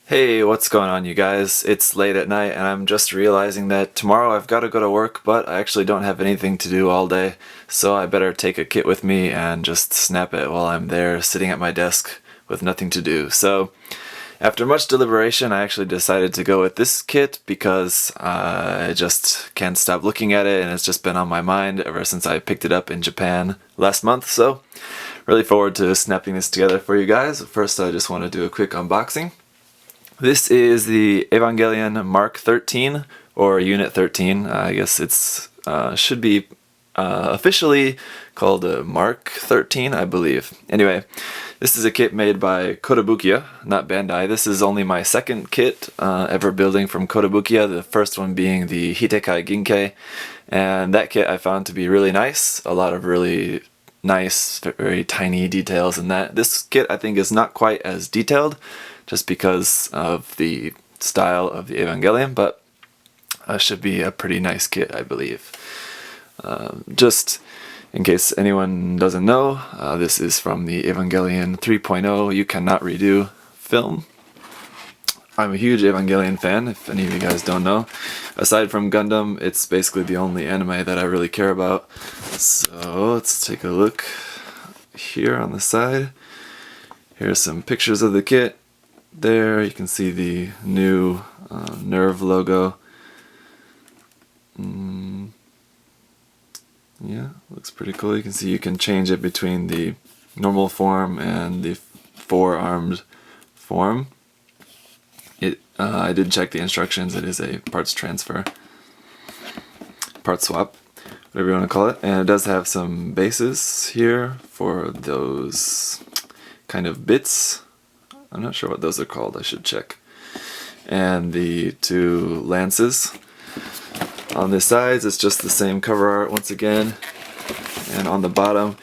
Hey, what's going on, you guys? It's late at night and I'm just realizing that tomorrow I've got to go to work, but I actually don't have anything to do all day, so I better take a kit with me and just snap it while I'm there sitting at my desk with nothing to do. So, after much deliberation, I actually decided to go with this kit because I just can't stop looking at it and it's just been on my mind ever since I picked it up in Japan last month, so really forward to snapping this together for you guys. First, I just want to do a quick unboxing. This is the Evangelion Mk-13, or Unit 13. I guess it's should be officially called Mk-13, I believe. Anyway, this is a kit made by Kotobukiya, not Bandai. This is only my second kit ever building from Kotobukiya, the first one being the Hitekai Ginkei, and that kit I found to be really nice. A lot of really nice, very tiny details in that. This kit I think is not quite as detailed, just because of the style of the Evangelion, but should be a pretty nice kit, I believe. Just in case anyone doesn't know, this is from the Evangelion 3.0 You Cannot Redo film. I'm a huge Evangelion fan, if any of you guys don't know. Aside from Gundam, it's basically the only anime that I really care about. So let's take a look here on the side. Here's some pictures of the kit. There you can see the new Nerve logo. Yeah, looks pretty cool. You can see you can change it between the normal form and the four-armed form. I did check the instructions. It is a parts transfer, part swap, whatever you want to call it. And it does have some bases here for those kind of bits. I'm not sure what those are called, I should check. And the two lances. On the sides, it's just the same cover art once again. And on the bottom,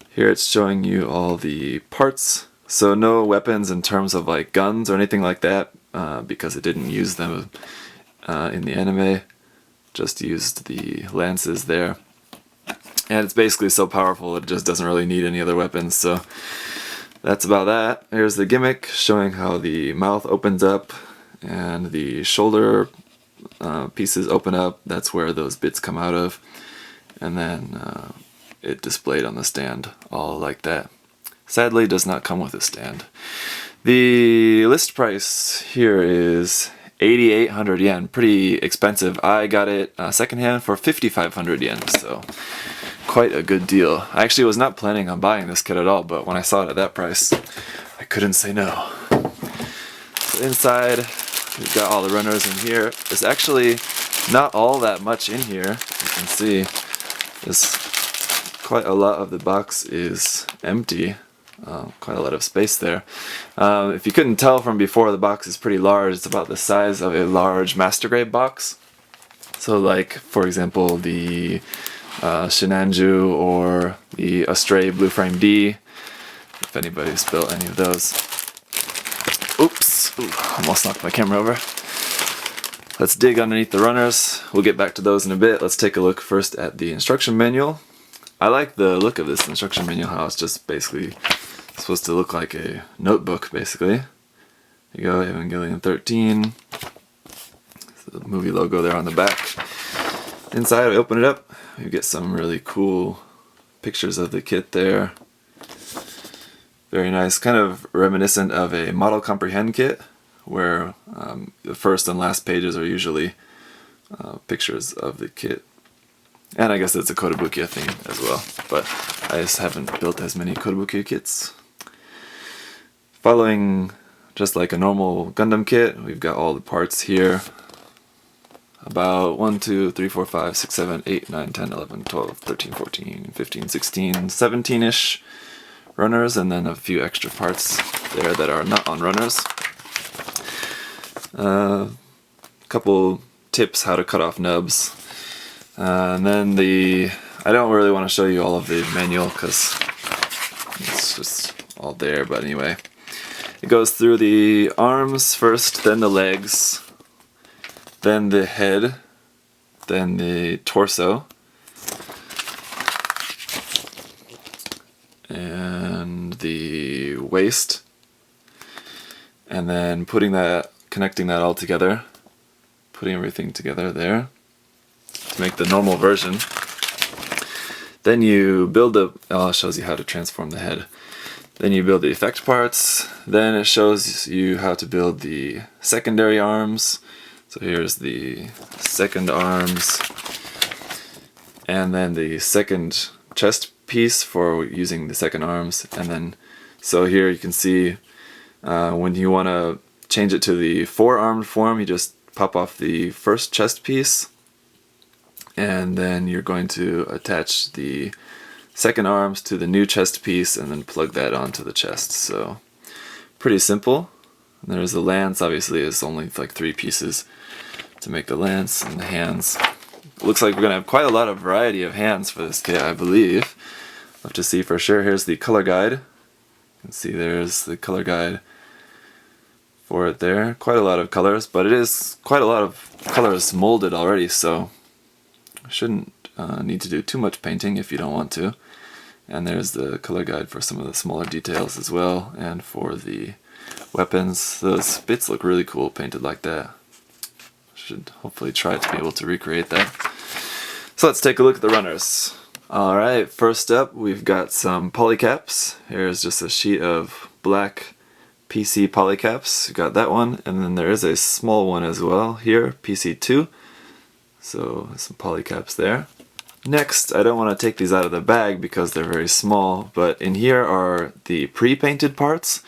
here it's showing you all the parts. So no weapons in terms of like guns or anything like that, because it didn't use them in the anime. Just used the lances there. And it's basically so powerful it just doesn't really need any other weapons, so that's about that. Here's the gimmick showing how the mouth opens up and the shoulder pieces open up. That's where those bits come out of. And then it displayed on the stand, all like that. Sadly, does not come with a stand. The list price here is 8,800 yen. Pretty expensive. I got it secondhand for 5,500 yen, so quite a good deal. I actually was not planning on buying this kit at all, but when I saw it at that price, I couldn't say no. So inside, we've got all the runners in here. There's actually not all that much in here. You can see there's quite a lot of the box is empty. Quite a lot of space there. If you couldn't tell from before, the box is pretty large. It's about the size of a large master grade box. So like, for example, the Shinanju or the Astray Blue Frame D, if anybody's built any of those. Oops, almost knocked my camera over. Let's dig underneath the runners. We'll get back to those in a bit. Let's take a look first at the instruction manual. I like the look of this instruction manual, how it's just basically supposed to look like a notebook, basically. There you go, Evangelion 13. The movie logo there on the back. Inside, we open it up. You get some really cool pictures of the kit there. Very nice, kind of reminiscent of a model comprehend kit, where the first and last pages are usually pictures of the kit. And I guess it's a Kotobukiya thing as well, but I just haven't built as many Kotobukiya kits. Following just like a normal Gundam kit, we've got all the parts here. About 1, 2, 3, 4, 5, 6, 7, 8, 9, 10, 11, 12, 13, 14, 15, 16, 17-ish runners, and then a few extra parts there that are not on runners. Couple tips how to cut off nubs. And then I don't really want to show you all of the manual because it's just all there, but anyway. It goes through the arms first, then the legs, then the head, then the torso, and the waist, and then putting that connecting that all together, putting everything together there to make the normal version. Then you build it shows you how to transform the head. Then you build the effect parts. Then it shows you how to build the secondary arms. So here's the second arms, and then the second chest piece for using the second arms. And then, so here you can see when you want to change it to the four-armed form, you just pop off the first chest piece, and then you're going to attach the second arms to the new chest piece and then plug that onto the chest. So pretty simple. And there's the lance. Obviously it's only like 3 pieces to make the lance, and the hands. Looks like we're gonna have quite a lot of variety of hands for this kit, I believe. We'll have to see for sure. Here's the color guide. You can see there's the color guide for it there. Quite a lot of colors, but it is quite a lot of colors molded already, so shouldn't need to do too much painting if you don't want to. And there's the color guide for some of the smaller details as well, and for the weapons. Those bits look really cool painted like that. Should hopefully try to be able to recreate that. So let's take a look at the runners. Alright, first up we've got some polycaps. Here's just a sheet of black PC polycaps. You got that one, and then there is a small one as well here, PC2. So some polycaps there. Next, I don't want to take these out of the bag because they're very small, but in here are the pre-painted parts.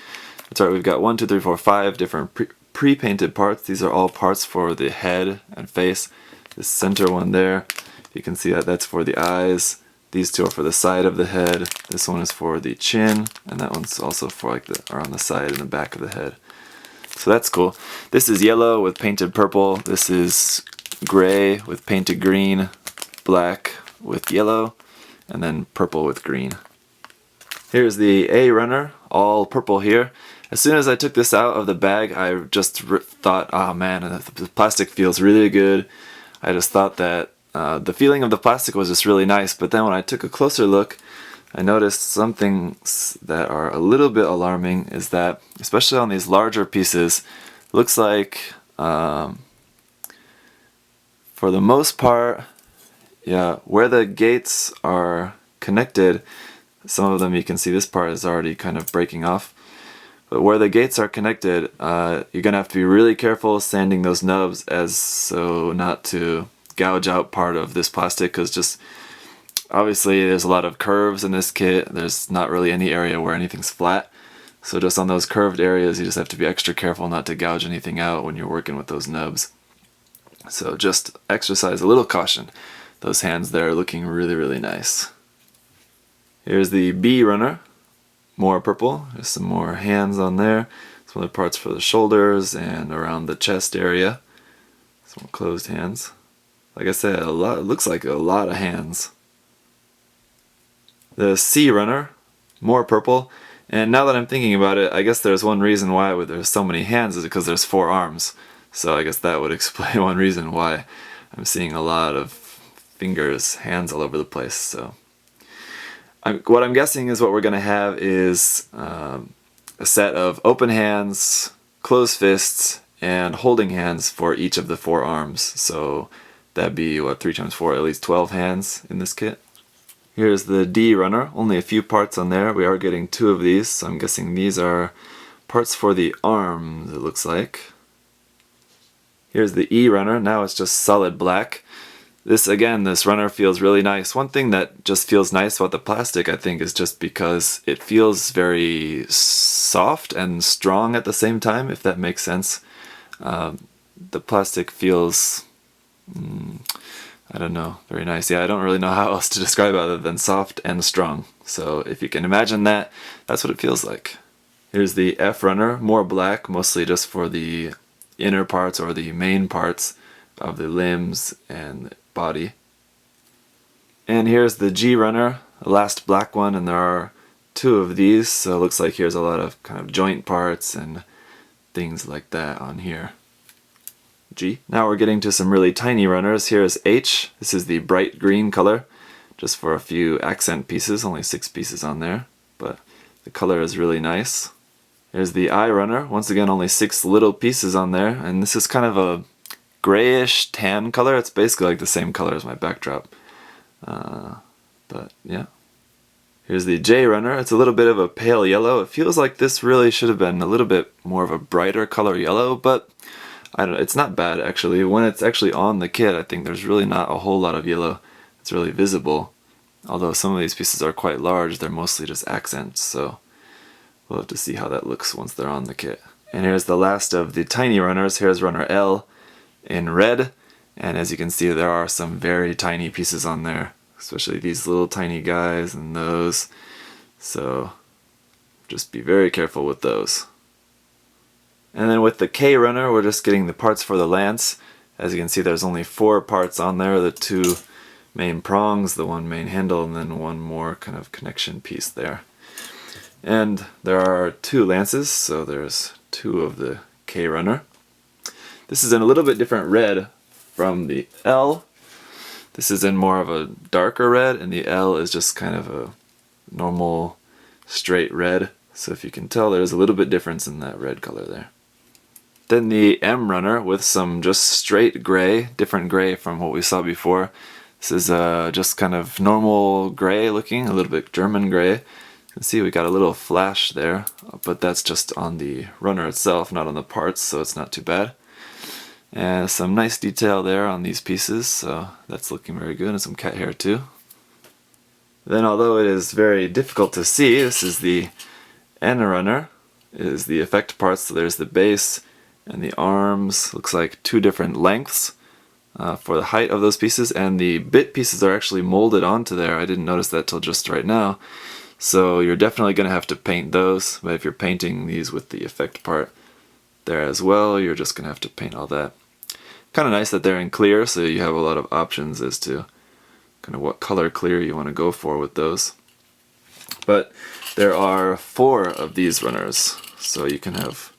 That's right, we've got 1, 2, 3, 4, 5 different pre-painted parts. These are all parts for the head and face. This center one there, you can see that that's for the eyes. These 2 are for the side of the head. This one is for the chin, and that one's also for like around the side and the back of the head. So that's cool. This is yellow with painted purple. This is gray with painted green, black with yellow, and then purple with green. Here's the A runner, all purple here. As soon as I took this out of the bag, I just thought, oh man, the plastic feels really good. I just thought that the feeling of the plastic was just really nice, but then when I took a closer look, I noticed some things that are a little bit alarming, is that, especially on these larger pieces, looks like, for the most part, yeah, where the gates are connected, some of them you can see this part is already kind of breaking off. But where the gates are connected, you're going to have to be really careful sanding those nubs as so not to gouge out part of this plastic, because just obviously there's a lot of curves in this kit. There's not really any area where anything's flat. So just on those curved areas you just have to be extra careful not to gouge anything out when you're working with those nubs. So just exercise a little caution. Those hands there are looking really, really nice. Here's the B runner. More purple. There's some more hands on there. Some other parts for the shoulders and around the chest area. Some closed hands. Like I said, it looks like a lot of hands. The C runner. More purple. And now that I'm thinking about it, I guess there's one reason why there's so many hands is because there's 4 arms. So I guess that would explain one reason why I'm seeing a lot of fingers, hands all over the place. So what I'm guessing is what we're going to have is a set of open hands, closed fists, and holding hands for each of the 4 arms. So that'd be, what, 3 times 4, at least 12 hands in this kit. Here's the D runner, only a few parts on there. We are getting 2 of these, so I'm guessing these are parts for the arms, it looks like. Here's the E runner, now it's just solid black. This runner feels really nice. One thing that just feels nice about the plastic, I think, is just because it feels very soft and strong at the same time, if that makes sense. The plastic feels, I don't know, very nice. Yeah, I don't really know how else to describe it other than soft and strong. So if you can imagine that, that's what it feels like. Here's the F runner, more black, mostly just for the inner parts or the main parts of the limbs and the body. And here's the G runner, the last black one, and there are 2 of these, so it looks like here's a lot of kind of joint parts and things like that on here. G. Now we're getting to some really tiny runners. Here's H. This is the bright green color, just for a few accent pieces, only 6 pieces on there, but the color is really nice. Here's the eye runner. Once again, only 6 little pieces on there, and this is kind of a grayish tan color. It's basically like the same color as my backdrop. But yeah. Here's the J runner. It's a little bit of a pale yellow. It feels like this really should have been a little bit more of a brighter color yellow, but I don't know. It's not bad actually. When it's actually on the kit, I think there's really not a whole lot of yellow. It's really visible. Although some of these pieces are quite large, they're mostly just accents, so we'll have to see how that looks once they're on the kit. And here's the last of the tiny runners. Here's runner L in red, and as you can see, there are some very tiny pieces on there, especially these little tiny guys and those, so just be very careful with those. And then with the K runner, we're just getting the parts for the lance. As you can see, there's only 4 parts on there, the 2 main prongs, the 1 main handle, and then 1 more kind of connection piece there. And there are 2 lances, so there's 2 of the K runner. This is in a little bit different red from the L. This is in more of a darker red, and the L is just kind of a normal straight red. So if you can tell, there's a little bit difference in that red color there. Then the M runner with some just straight gray, different gray from what we saw before. This is just kind of normal gray looking, a little bit German gray. You can see we got a little flash there, but that's just on the runner itself, not on the parts, so it's not too bad. And some nice detail there on these pieces, so that's looking very good, and some cat hair too. Then although it is very difficult to see, this is the N runner, is the effect parts, so there's the base and the arms. Looks like 2 different lengths for the height of those pieces, and the bit pieces are actually molded onto there. I didn't notice that till just right now. So you're definitely going to have to paint those, but if you're painting these with the effect part there as well, you're just going to have to paint all that. Kind of nice that they're in clear, so you have a lot of options as to kind of what color clear you want to go for with those. But there are 4 of these runners, so you can have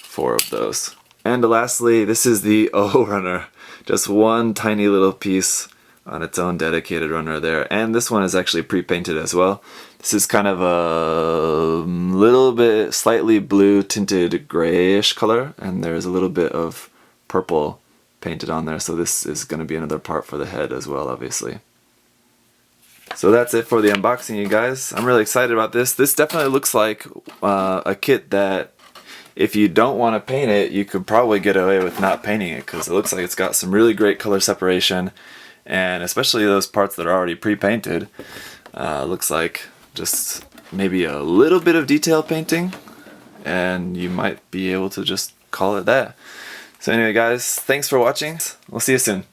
4 of those. And lastly, this is the O runner. Just 1 tiny little piece on its own dedicated runner there. And this one is actually pre-painted as well. This is kind of a little bit slightly blue tinted grayish color, and there's a little bit of purple painted on there, so this is going to be another part for the head as well, obviously. So that's it for the unboxing, you guys. I'm really excited about this. This definitely looks like a kit that if you don't want to paint it, you could probably get away with not painting it, because it looks like it's got some really great color separation, and especially those parts that are already pre-painted. Looks like just maybe a little bit of detail painting, and you might be able to just call it that. So anyway guys, thanks for watching. We'll see you soon.